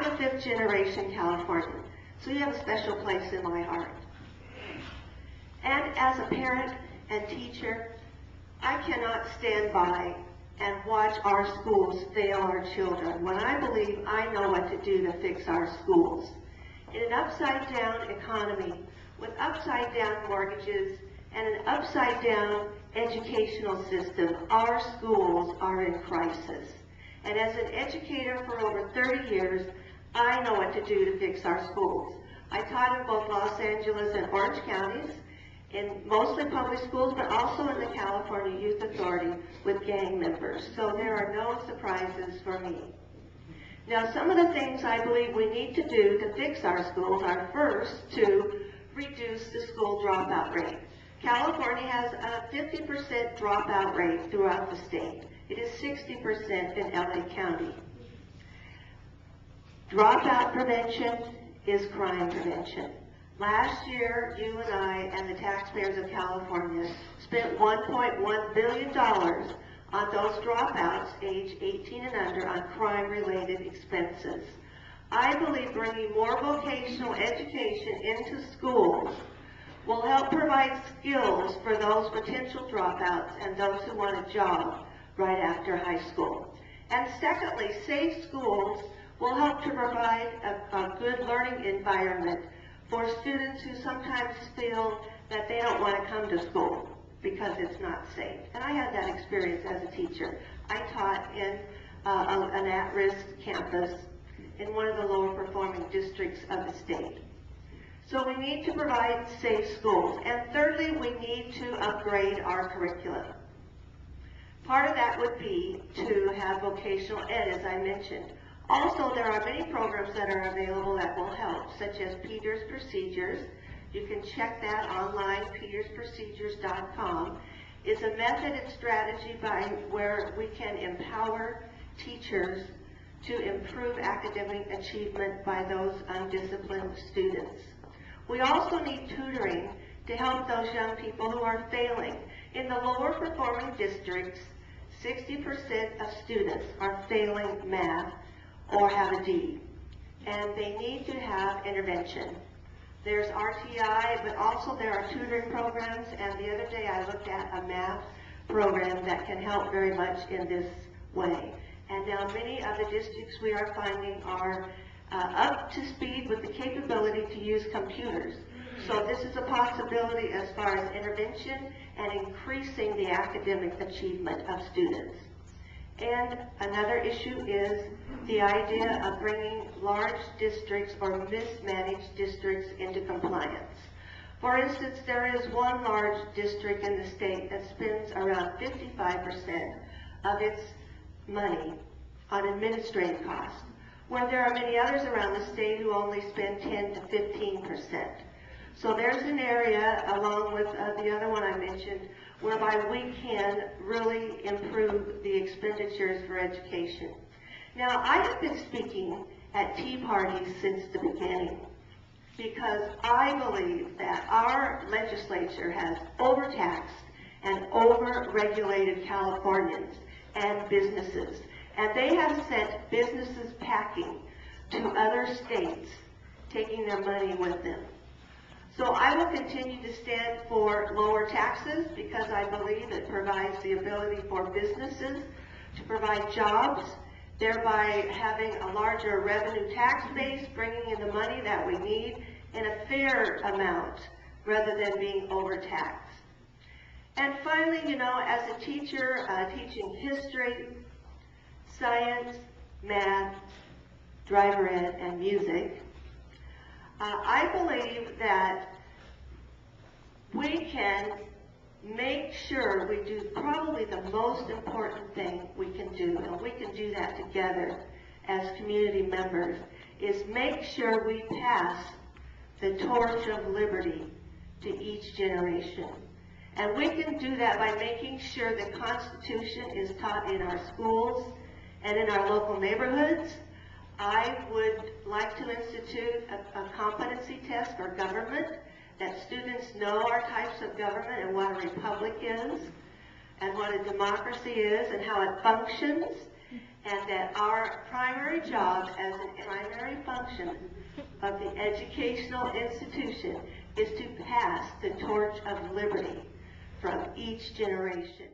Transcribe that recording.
I'm a fifth-generation Californian, so you have a special place in my heart. And as a parent and teacher, I cannot stand by and watch our schools fail our children when I believe I know what to do to fix our schools. In an upside-down economy, with upside-down mortgages and an upside-down educational system, our schools are in crisis. And as an educator for over 30 years, I know what to do to fix our schools. I taught in both Los Angeles and Orange counties, in mostly public schools, but also in the California Youth Authority with gang members. So there are no surprises for me. Now, some of the things I believe we need to do to fix our schools are first to reduce the school dropout rate. California has a 50% dropout rate throughout the state. It is 60% in LA County. Dropout prevention is crime prevention. Last year, you and I and the taxpayers of California spent $1.1 billion on those dropouts age 18 and under on crime-related expenses. I believe bringing more vocational education into schools will help provide skills for those potential dropouts and those who want a job right after high school. And secondly, safe schools will help to provide a good learning environment for students who sometimes feel that they don't want to come to school because it's not safe. And I had that experience as a teacher. I taught in an at-risk campus in one of the lower performing districts of the state. So we need to provide safe schools. And thirdly, we need to upgrade our curriculum. Part of that would be to have vocational ed, as I mentioned. Also, there are many programs that are available that will help, such as Peters Procedures. You can check that online, petersprocedures.com. It's a method and strategy by where we can empower teachers to improve academic achievement by those undisciplined students. We also need tutoring to help those young people who are failing. In the lower performing districts, 60% of students are failing math or have a D, and they need to have intervention. There's RTI, but also there are tutoring programs, and the other day I looked at a math program that can help very much in this way. And now many of the districts we are finding are up to speed with the capability to use computers. So this is a possibility as far as intervention and increasing the academic achievement of students. And another issue is the idea of bringing large districts or mismanaged districts into compliance. For instance, there is one large district in the state that spends around 55% of its money on administrative costs, where there are many others around the state who only spend 10 to 15%. So there's an area, along with the other one I mentioned, whereby we can really improve the expenditures for education. Now, I have been speaking at tea parties since the beginning because I believe that our legislature has overtaxed and over-regulated Californians and businesses, and they have sent businesses packing to other states, taking their money with them. So I will continue to stand for lower taxes because I believe it provides the ability for businesses to provide jobs, thereby having a larger revenue tax base, bringing in the money that we need in a fair amount rather than being overtaxed. And finally, you know, as a teacher teaching history, science, math, driver ed, and music, I believe that we can make sure we do probably the most important thing we can do, and we can do that together as community members, is make sure we pass the torch of liberty to each generation. And we can do that by making sure the Constitution is taught in our schools and in our local neighborhoods. I would like to institute a competency test for government, that students know our types of government and what a republic is, and what a democracy is, and how it functions, and that our primary job as a primary function of the educational institution is to pass the torch of liberty from each generation.